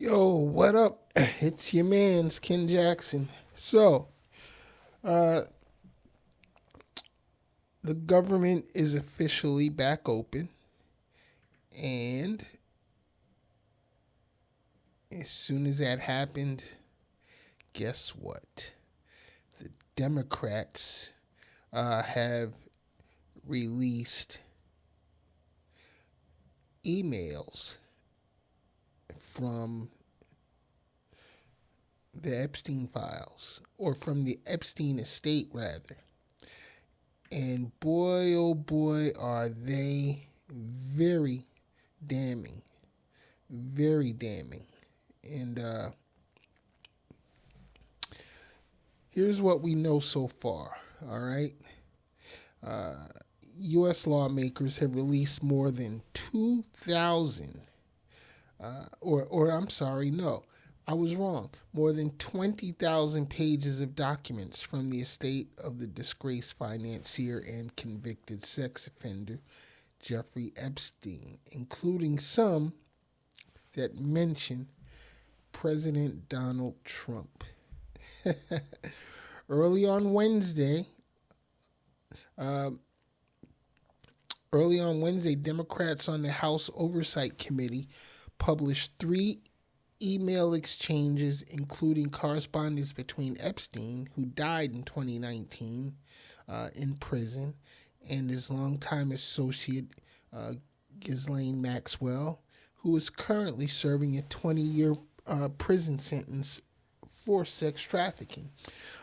Yo, what up? It's your man's Ken Jackson. So, uh, the government is officially back open, and as soon as that happened, guess what? The Democrats have released emails from the Epstein files, or from the Epstein estate, rather. And boy, oh boy, are they very damning. Very damning. And here's what we know so far, all right? U.S. lawmakers have released more than 2,000, or I'm sorry, no, I was wrong. More than 20,000 pages of documents from the estate of the disgraced financier and convicted sex offender, Jeffrey Epstein, including some that mention President Donald Trump. Early on Wednesday, uh, Democrats on the House Oversight Committee published three email exchanges, including correspondence between Epstein, who died in 2019 in prison, and his longtime associate, Ghislaine Maxwell, who is currently serving a 20-year prison sentence for sex trafficking.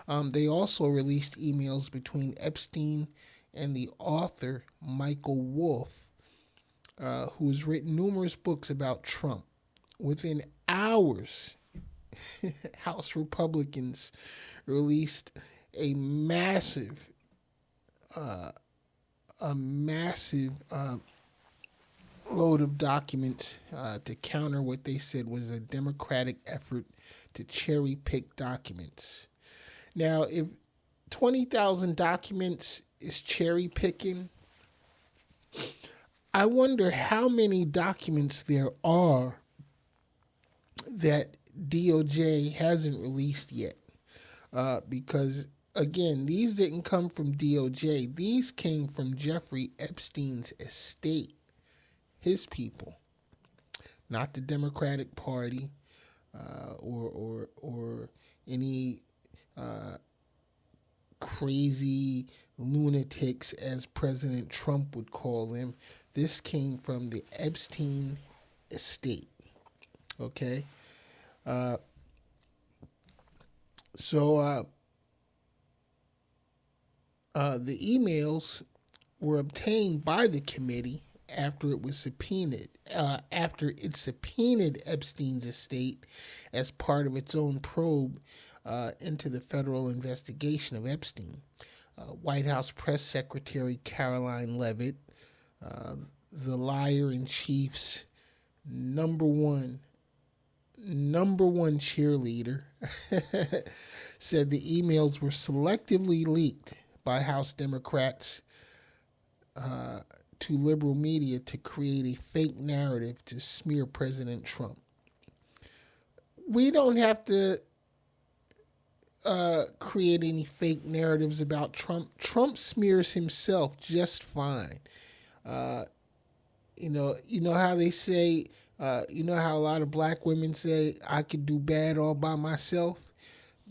They also released emails between Epstein and the author Michael Wolff, who has written numerous books about Trump. Within hours, House Republicans released a massive, uh, load of documents to counter what they said was a Democratic effort to cherry pick documents. Now, if 20,000 documents is cherry picking, I wonder how many documents there are that DOJ hasn't released yet. Because, again, these didn't come from DOJ. These came from Jeffrey Epstein's estate, his people, not the Democratic Party, or any crazy lunatics, as President Trump would call them. This came from the Epstein estate. Okay, uh, so the emails were obtained by the committee after it was subpoenaed. After it subpoenaed Epstein's estate as part of its own probe into the federal investigation of Epstein. White House Press Secretary Caroline Leavitt, the liar in chief's number one cheerleader, said the emails were selectively leaked by House Democrats to liberal media to create a fake narrative to smear President Trump. We don't have to create any fake narratives about Trump. Trump smears himself just fine. You know how they say, you know how a lot of black women say, I could do bad all by myself?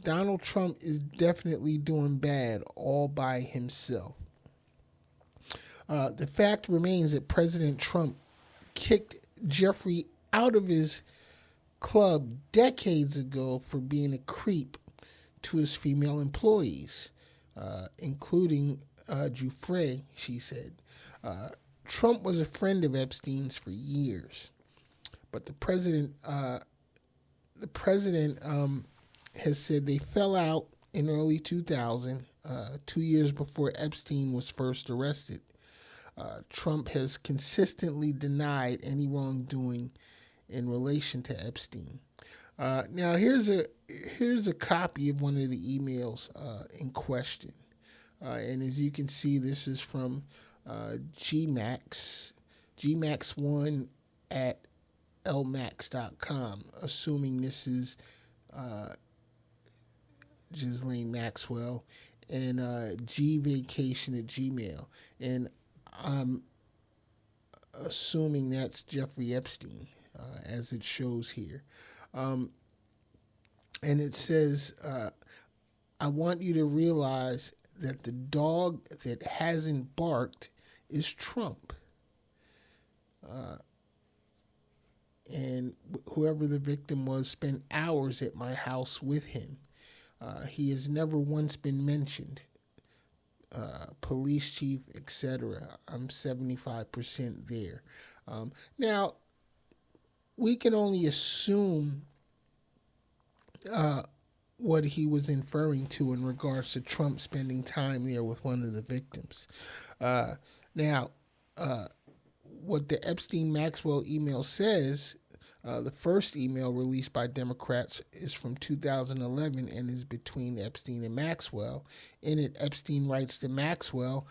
Donald Trump is definitely doing bad all by himself. The fact remains that President Trump kicked Jeffrey out of his club decades ago for being a creep to his female employees, including Giuffre, she said. Trump was a friend of Epstein's for years, but the president has said they fell out in early 2000, 2 years before Epstein was first arrested. Trump has consistently denied any wrongdoing in relation to Epstein. Now here's a copy of one of the emails in question, and as you can see, this is from GMax1 at lmax.com, assuming this is Ghislaine Maxwell, and gvacation at Gmail. And I'm assuming that's Jeffrey Epstein, as it shows here. And it says, I want you to realize that the dog that hasn't barked is Trump. And whoever the victim was spent hours at my house with him. He has never once been mentioned. Police chief, etc. I'm 75% there. Now, we can only assume what he was inferring to in regards to Trump spending time there with one of the victims. Now, what the Epstein-Maxwell email says, the first email released by Democrats is from 2011 and is between Epstein and Maxwell. In it, Epstein writes to Maxwell,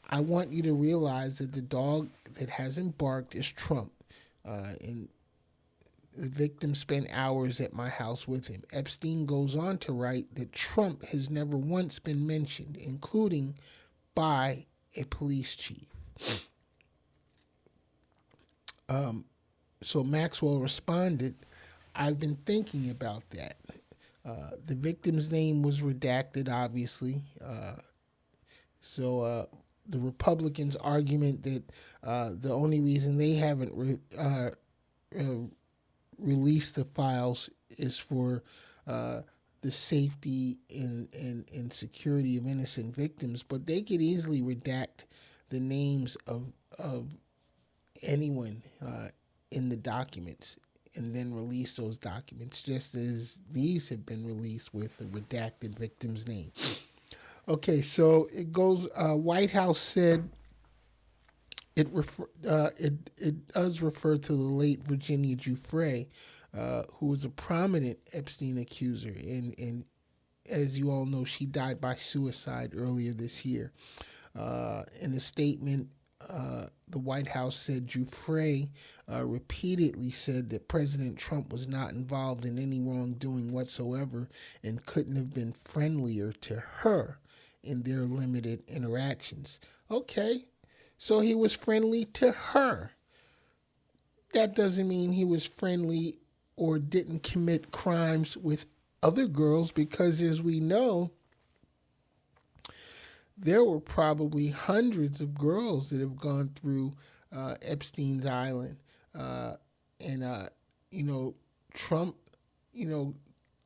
I want you to realize that the dog that hasn't barked is Trump. And the victim spent hours at my house with him. Epstein goes on to write that Trump has never once been mentioned, including by a police chief. So Maxwell responded, I've been thinking about that. The victim's name was redacted, obviously. So the Republicans' argument that the only reason they haven't released the files is for the safety and security of innocent victims, but they could easily redact the names of anyone in the documents and then release those documents, just as these have been released with a redacted victim's name. Okay, so it goes. White House said it does refer to the late Virginia Giuffre, who was a prominent Epstein accuser, and as you all know, she died by suicide earlier this year. In a statement, the White House said Giuffre repeatedly said that President Trump was not involved in any wrongdoing whatsoever and couldn't have been friendlier to her in their limited interactions. Okay, so he was friendly to her. That doesn't mean he was friendly or didn't commit crimes with other girls, because as we know, there were probably hundreds of girls that have gone through Epstein's island. Trump,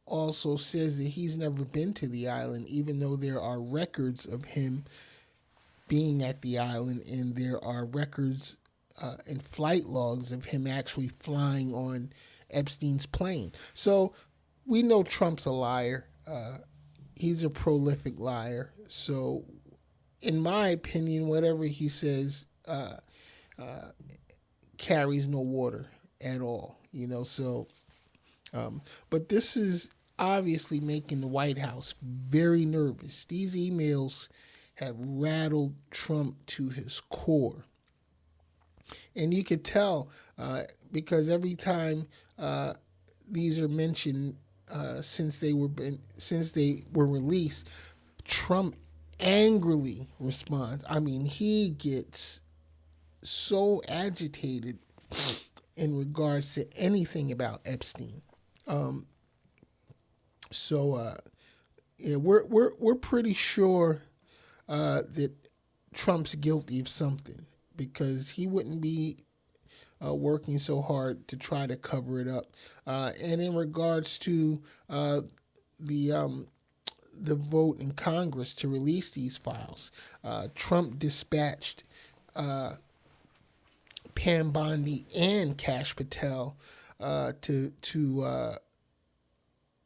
also says that he's never been to the island, even though there are records of him being at the island, and there are records and flight logs of him actually flying on Epstein's plane. So we know Trump's a liar. He's a prolific liar. So in my opinion, whatever he says carries no water at all, but this is obviously making the White House very nervous. These emails have rattled Trump to his core. And you could tell because every time these are mentioned since they were released, Trump angrily responds. I mean, he gets so agitated in regards to anything about Epstein. We're pretty sure that Trump's guilty of something, because he wouldn't be working so hard to try to cover it up. And in regards to the vote in Congress to release these files, Trump dispatched Pam Bondi and Kash Patel to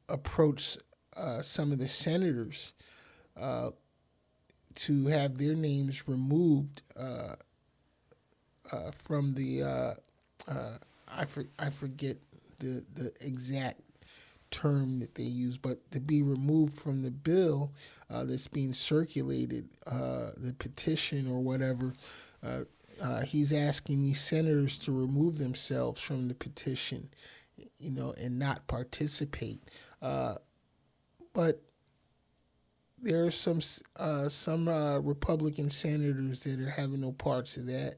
approach some of the senators to have their names removed from the I forget the exact term that they use, but to be removed from the bill that's being circulated, the petition or whatever. he's asking these senators to remove themselves from the petition, and not participate. But there are some Republican senators that are having no parts of that,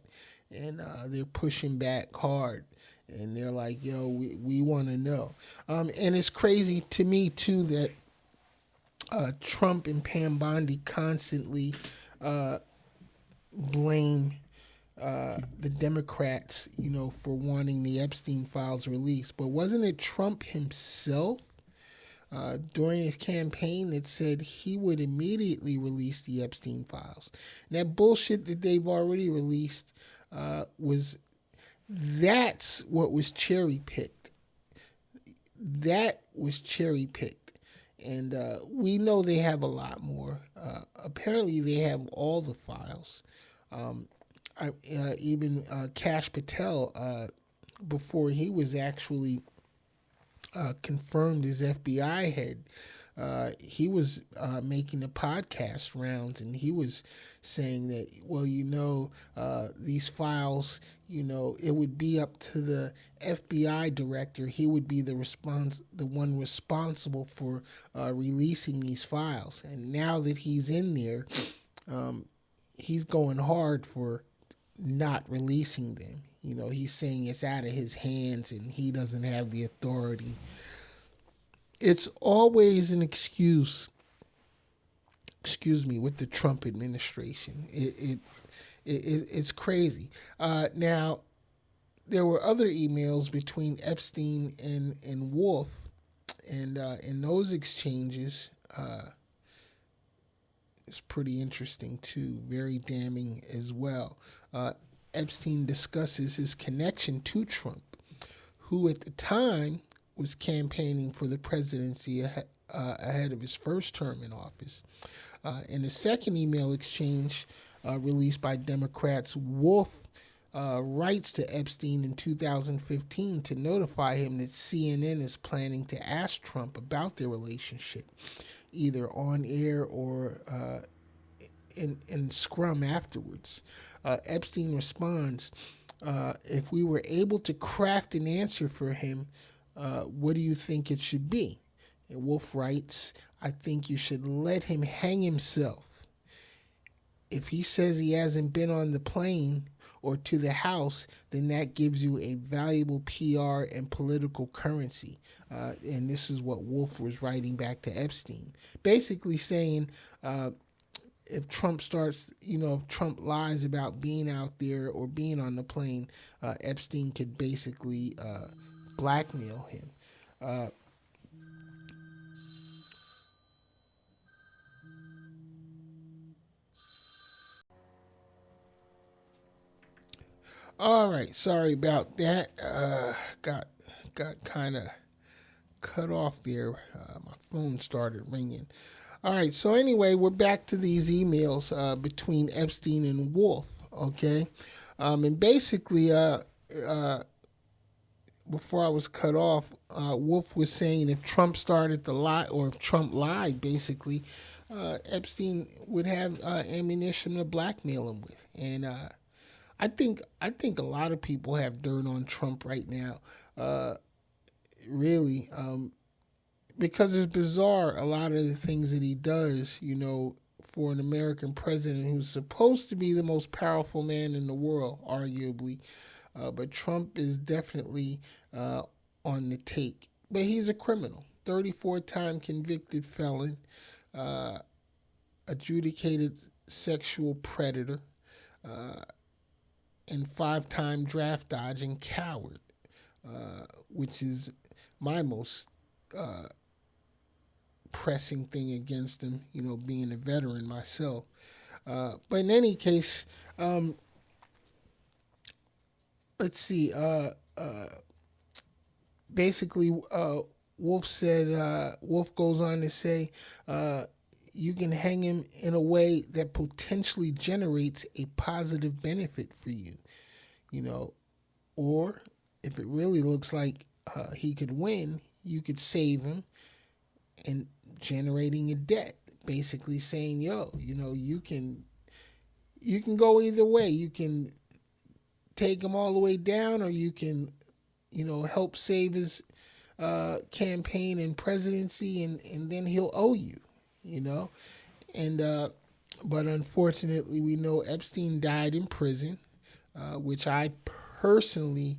and they're pushing back hard. And they're like, yo, we want to know. And it's crazy to me, too, that Trump and Pam Bondi constantly blame the Democrats, for wanting the Epstein files released. But wasn't it Trump himself during his campaign that said he would immediately release the Epstein files? And that bullshit that they've already released that's what was cherry picked. That was cherry picked. And we know they have a lot more. Apparently, they have all the files. Even Kash Patel, before he was actually confirmed as FBI head, he was making the podcast rounds, and he was saying that, well, these files, it would be up to the FBI director. He would be the one responsible for releasing these files. And now that he's in there, he's going hard for not releasing them. He's saying it's out of his hands and he doesn't have the authority. It's always an excuse, with the Trump administration. It's crazy. Now, there were other emails between Epstein and Wolf, and in those exchanges, it's pretty interesting too, very damning as well. Epstein discusses his connection to Trump, who at the time was campaigning for the presidency ahead of his first term in office. In a second email exchange released by Democrats, Wolf writes to Epstein in 2015 to notify him that CNN is planning to ask Trump about their relationship, either on air or in scrum afterwards. Epstein responds, if we were able to craft an answer for him, what do you think it should be? And Wolf writes, I think you should let him hang himself. If he says he hasn't been on the plane or to the House, then that gives you a valuable PR and political currency. And this is what Wolf was writing back to Epstein, basically saying, if Trump lies about being out there or being on the plane, Epstein could basically blackmail him. All right, sorry about that. Got kind of cut off there. My phone started ringing. All right, so anyway, we're back to these emails between Epstein and Wolf, okay? And basically, before I was cut off, Wolf was saying if Trump started to lie, or if Trump lied, basically, Epstein would have ammunition to blackmail him with. And I think a lot of people have dirt on Trump right now, really, because it's bizarre, a lot of the things that he does, for an American president who's supposed to be the most powerful man in the world, arguably. But Trump is definitely on the take. But he's a criminal, 34-time convicted felon, adjudicated sexual predator, and 5-time draft dodging coward, which is my most pressing thing against him, being a veteran myself. But in any case, let's see. Basically, Wolf goes on to say, you can hang him in a way that potentially generates a positive benefit for you, or if it really looks like he could win, you could save him and generating a debt, basically saying, you can go either way. You can take him all the way down, or you can, help save his campaign and presidency, and then he'll owe you, And but unfortunately, we know Epstein died in prison, which I personally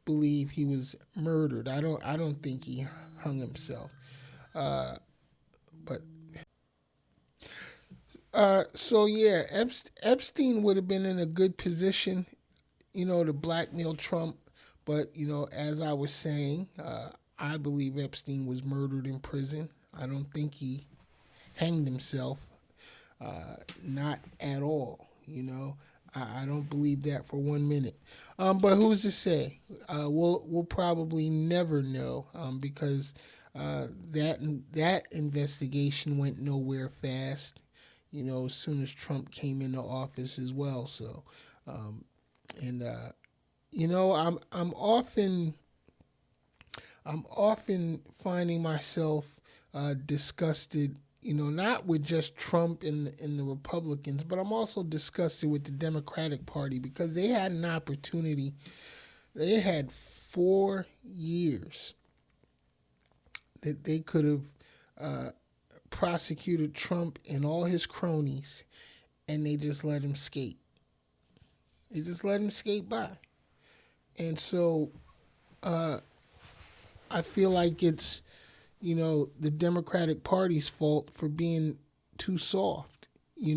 believe he was murdered. I don't think he hung himself. But so yeah, Epstein would have been in a good position, to blackmail Trump. But as I was saying, I believe Epstein was murdered in prison. I don't think he hanged himself. Not at all. I don't believe that for 1 minute. But who's to say? We'll probably never know, because that investigation went nowhere fast. As soon as Trump came into office as well. So, I'm often finding myself disgusted. Not with just Trump and the Republicans, but I'm also disgusted with the Democratic Party, because they had an opportunity. They had 4 years that they could have prosecuted Trump and all his cronies, and they just let him skate. They just let him skate by. And so I feel like it's, the Democratic Party's fault for being too soft, they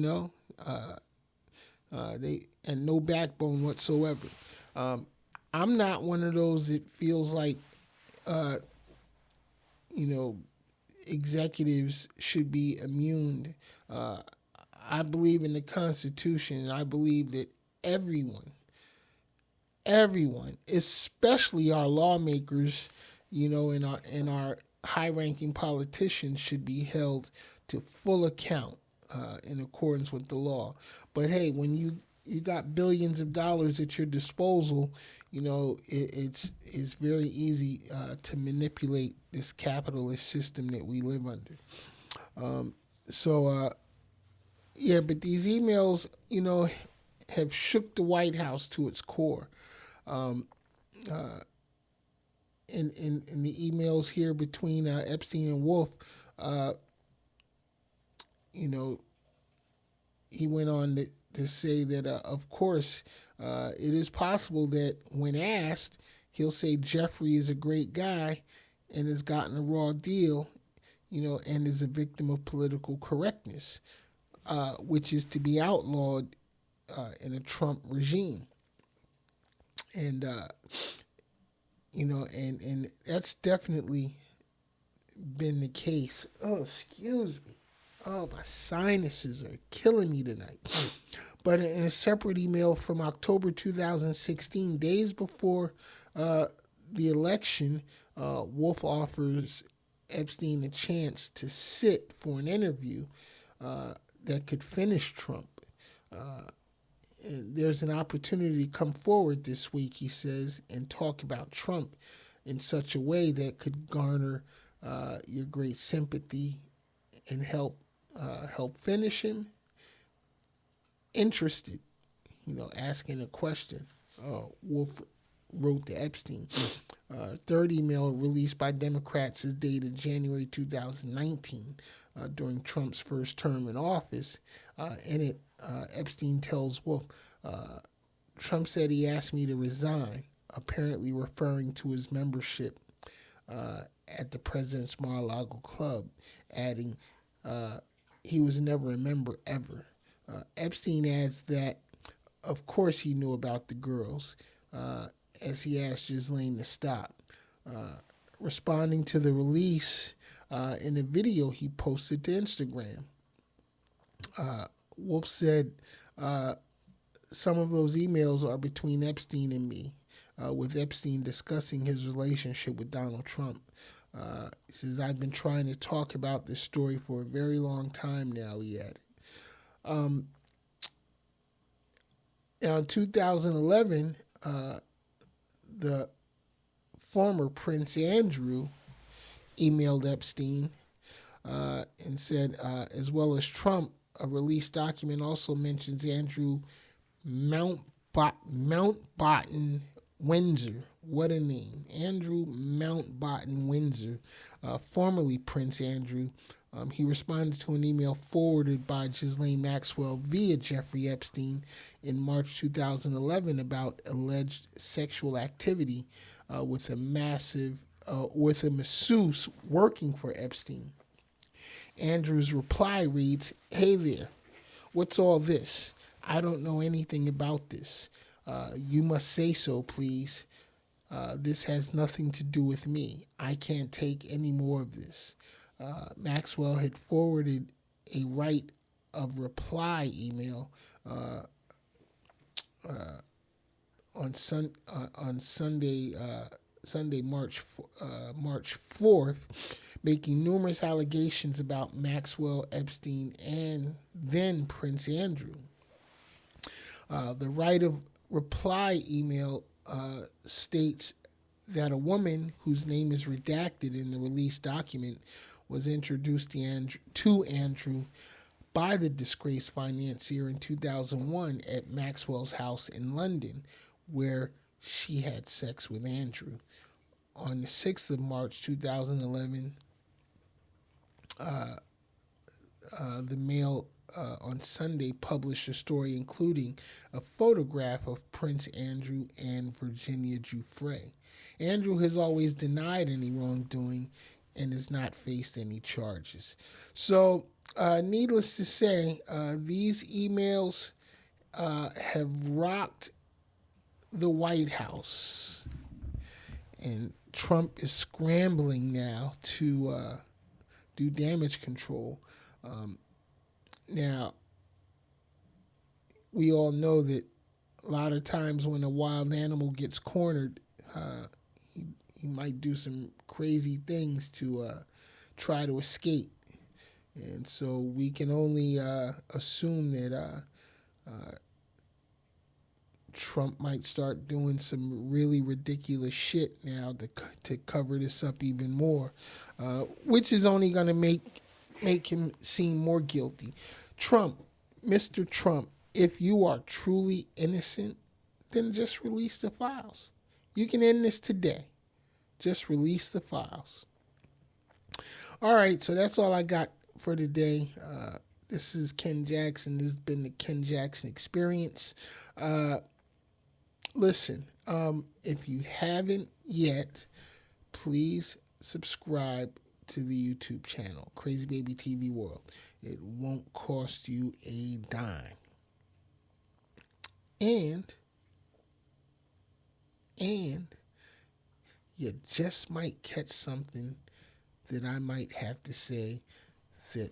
and no backbone whatsoever. I'm not one of those that feels like, executives should be immune. I believe in the Constitution, and I believe that everyone, especially our lawmakers, and our high-ranking politicians, should be held to full account in accordance with the law. But hey, when you got billions of dollars at your disposal, it's very easy to manipulate this capitalist system that we live under. But these emails, have shook the White House to its core. In the emails here between Epstein and Wolf, he went on to say that, of course, it is possible that when asked, he'll say Jeffrey is a great guy and has gotten a raw deal, and is a victim of political correctness, which is to be outlawed in a Trump regime. And, and that's definitely been the case. Oh, excuse me. Oh, my sinuses are killing me tonight. But in a separate email from October 2016, days before the election, Wolf offers Epstein a chance to sit for an interview that could finish Trump. There's an opportunity to come forward this week, he says, and talk about Trump in such a way that could garner your great sympathy and help finish him. Interested, asking a question. Wolf wrote to Epstein. Third email released by Democrats is dated January 2019, during Trump's first term in office. In it, Epstein tells Wolf, Trump said he asked me to resign, apparently referring to his membership at the President's Mar-a-Lago Club, adding, he was never a member ever. Epstein adds that, of course, he knew about the girls, as he asked Ghislaine to stop. Responding to the release in a video he posted to Instagram, Wolf said, some of those emails are between Epstein and me, with Epstein discussing his relationship with Donald Trump. He says, I've been trying to talk about this story for a very long time now, he added. Now, in 2011, the former Prince Andrew emailed Epstein and said, as well as Trump, a released document also mentions Andrew Mountbatten Windsor. What a name. Andrew Mountbatten Windsor, formerly Prince Andrew. He responded to an email forwarded by Ghislaine Maxwell via Jeffrey Epstein in March 2011 about alleged sexual activity with a masseuse working for Epstein. Andrew's reply reads, "Hey there, what's all this? I don't know anything about this. You must say so, please. This has nothing to do with me. I can't take any more of this." Maxwell had forwarded a right of reply email on Sunday, March 4th, making numerous allegations about Maxwell, Epstein, and then Prince Andrew. The right of reply email states that a woman whose name is redacted in the release document was introduced to Andrew by the disgraced financier in 2001 at Maxwell's house in London, where she had sex with Andrew. On the 6th of March 2011, the Mail on Sunday published a story including a photograph of Prince Andrew and Virginia Giuffre. Andrew has always denied any wrongdoing and has not faced any charges. So, needless to say, these emails have rocked the White House, and Trump is scrambling now to do damage control. Now, we all know that a lot of times when a wild animal gets cornered, he might do some crazy things to try to escape. And so we can only assume that Trump might start doing some really ridiculous shit now to cover this up even more, which is only going to make him seem more guilty. Trump, Mr. Trump, if you are truly innocent, then just release the files. You can end this today. Just release the files. All right, so that's all I got for today. This is Ken Jackson. This has been the Ken Jackson Experience. Listen, if you haven't yet, please subscribe to the YouTube channel, Crazy Baby TV World. It won't cost you a dime. And you just might catch something that I might have to say that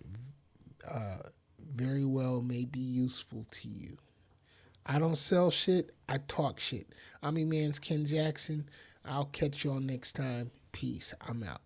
very well may be useful to you. I don't sell shit, I talk shit. I'm your man's Ken Jackson. I'll catch y'all next time. Peace. I'm out.